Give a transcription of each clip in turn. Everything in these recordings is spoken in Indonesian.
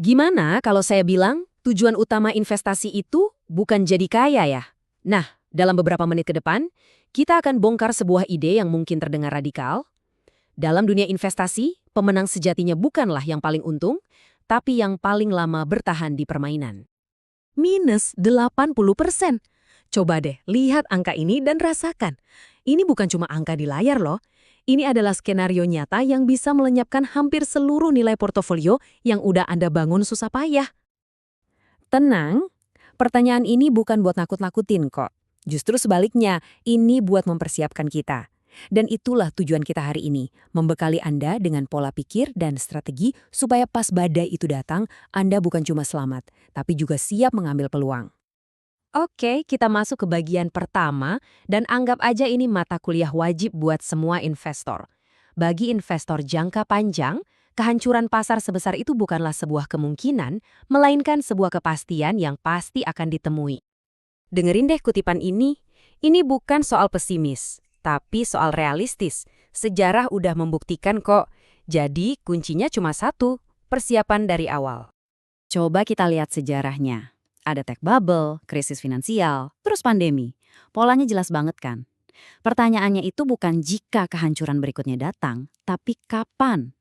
Gimana kalau saya bilang tujuan utama investasi itu bukan jadi kaya ya? Nah, dalam beberapa menit ke depan, kita akan bongkar sebuah ide yang mungkin terdengar radikal. Dalam dunia investasi, pemenang sejatinya bukanlah yang paling untung, tapi yang paling lama bertahan di permainan. Minus 80%. Coba deh, lihat angka ini dan rasakan. Ini bukan cuma angka di layar loh. Ini adalah skenario nyata yang bisa melenyapkan hampir seluruh nilai portofolio yang udah Anda bangun susah payah. Tenang, pertanyaan ini bukan buat nakut-nakutin kok. Justru sebaliknya, ini buat mempersiapkan kita. Dan itulah tujuan kita hari ini, membekali Anda dengan pola pikir dan strategi supaya pas badai itu datang, Anda bukan cuma selamat, tapi juga siap mengambil peluang. Oke, kita masuk ke bagian pertama dan anggap aja ini mata kuliah wajib buat semua investor. Bagi investor jangka panjang, kehancuran pasar sebesar itu bukanlah sebuah kemungkinan, melainkan sebuah kepastian yang pasti akan ditemui. Dengerin deh kutipan ini bukan soal pesimis, tapi soal realistis. Sejarah udah membuktikan kok, jadi kuncinya cuma satu, persiapan dari awal. Coba kita lihat sejarahnya. Ada tech bubble, krisis finansial, terus pandemi. Polanya jelas banget kan? Pertanyaannya itu bukan jika kehancuran berikutnya datang, tapi kapan?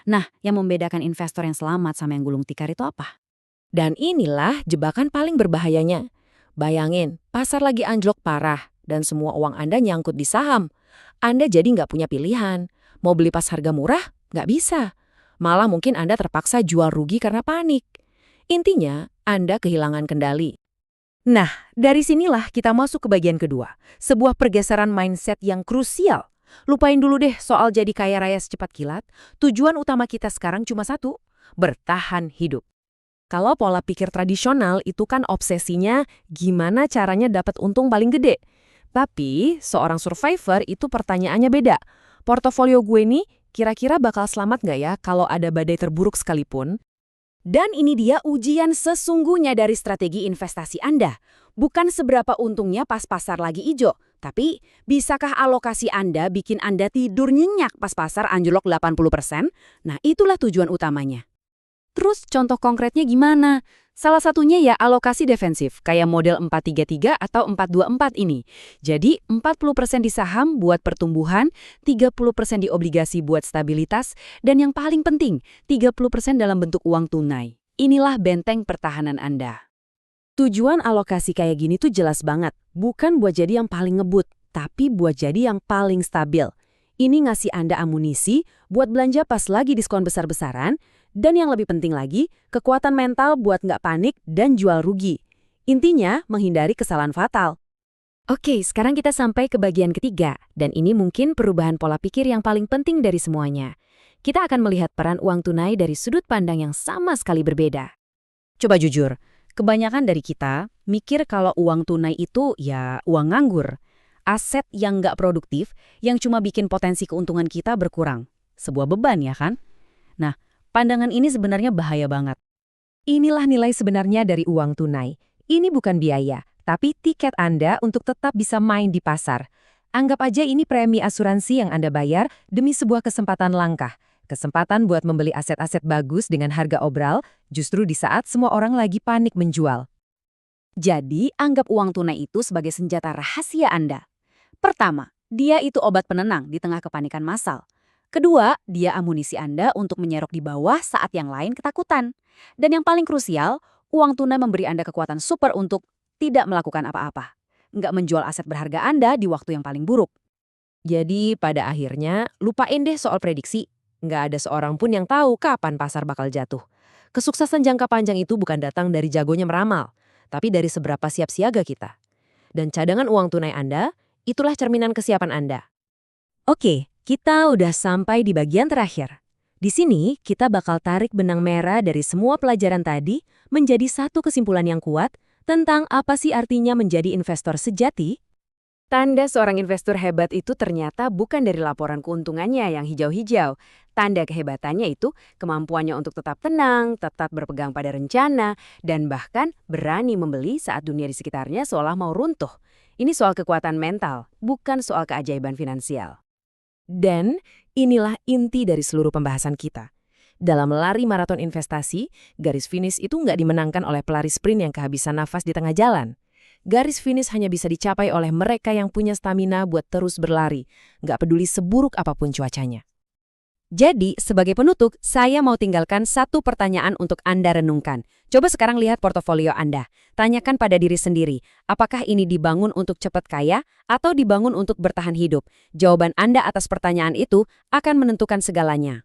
Nah, yang membedakan investor yang selamat sama yang gulung tikar itu apa? Dan inilah jebakan paling berbahayanya. Bayangin, pasar lagi anjlok parah dan semua uang Anda nyangkut di saham. Anda jadi nggak punya pilihan. Mau beli pas harga murah? Nggak bisa. Malah mungkin Anda terpaksa jual rugi karena panik. Intinya, Anda kehilangan kendali. Nah, dari sinilah kita masuk ke bagian kedua. Sebuah pergeseran mindset yang krusial. Lupain dulu deh soal jadi kaya raya secepat kilat. Tujuan utama kita sekarang cuma satu, bertahan hidup. Kalau pola pikir tradisional itu kan obsesinya gimana caranya dapat untung paling gede. Tapi seorang survivor itu pertanyaannya beda. Portofolio gue nih kira-kira bakal selamat nggak ya kalau ada badai terburuk sekalipun? Dan ini dia ujian sesungguhnya dari strategi investasi Anda. Bukan seberapa untungnya pas pasar lagi hijau, tapi bisakah alokasi Anda bikin Anda tidur nyenyak pas pasar anjlok 80%? Nah, itulah tujuan utamanya. Terus contoh konkretnya gimana? Salah satunya ya alokasi defensif, kayak model 433 atau 424 ini. Jadi 40% di saham buat pertumbuhan, 30% di obligasi buat stabilitas, dan yang paling penting, 30% dalam bentuk uang tunai. Inilah benteng pertahanan Anda. Tujuan alokasi kayak gini tuh jelas banget, bukan buat jadi yang paling ngebut, tapi buat jadi yang paling stabil. Ini ngasih Anda amunisi buat belanja pas lagi diskon besar-besaran, dan yang lebih penting lagi, kekuatan mental buat nggak panik dan jual rugi. Intinya, menghindari kesalahan fatal. Oke, sekarang kita sampai ke bagian ketiga, dan ini mungkin perubahan pola pikir yang paling penting dari semuanya. Kita akan melihat peran uang tunai dari sudut pandang yang sama sekali berbeda. Coba jujur, kebanyakan dari kita mikir kalau uang tunai itu ya uang nganggur. Aset yang nggak produktif, yang cuma bikin potensi keuntungan kita berkurang. Sebuah beban ya kan? Nah, pandangan ini sebenarnya bahaya banget. Inilah nilai sebenarnya dari uang tunai. Ini bukan biaya, tapi tiket Anda untuk tetap bisa main di pasar. Anggap aja ini premi asuransi yang Anda bayar demi sebuah kesempatan langka. Kesempatan buat membeli aset-aset bagus dengan harga obral, justru di saat semua orang lagi panik menjual. Jadi, anggap uang tunai itu sebagai senjata rahasia Anda. Pertama, dia itu obat penenang di tengah kepanikan massal. Kedua, dia amunisi Anda untuk menyerok di bawah saat yang lain ketakutan. Dan yang paling krusial, uang tunai memberi Anda kekuatan super untuk tidak melakukan apa-apa. Nggak menjual aset berharga Anda di waktu yang paling buruk. Jadi pada akhirnya, lupain deh soal prediksi. Nggak ada seorang pun yang tahu kapan pasar bakal jatuh. Kesuksesan jangka panjang itu bukan datang dari jagonya meramal, tapi dari seberapa siap siaga kita. Dan cadangan uang tunai Anda, itulah cerminan kesiapan Anda. Oke. Kita udah sampai di bagian terakhir. Di sini, kita bakal tarik benang merah dari semua pelajaran tadi menjadi satu kesimpulan yang kuat tentang apa sih artinya menjadi investor sejati. Tanda seorang investor hebat itu ternyata bukan dari laporan keuntungannya yang hijau-hijau. Tanda kehebatannya itu kemampuannya untuk tetap tenang, tetap berpegang pada rencana, dan bahkan berani membeli saat dunia di sekitarnya seolah mau runtuh. Ini soal kekuatan mental, bukan soal keajaiban finansial. Dan inilah inti dari seluruh pembahasan kita. Dalam lari maraton investasi, garis finish itu nggak dimenangkan oleh pelari sprint yang kehabisan nafas di tengah jalan. Garis finish hanya bisa dicapai oleh mereka yang punya stamina buat terus berlari, nggak peduli seburuk apapun cuacanya. Jadi, sebagai penutup, saya mau tinggalkan satu pertanyaan untuk Anda renungkan. Coba sekarang lihat portofolio Anda. Tanyakan pada diri sendiri, apakah ini dibangun untuk cepat kaya atau dibangun untuk bertahan hidup? Jawaban Anda atas pertanyaan itu akan menentukan segalanya.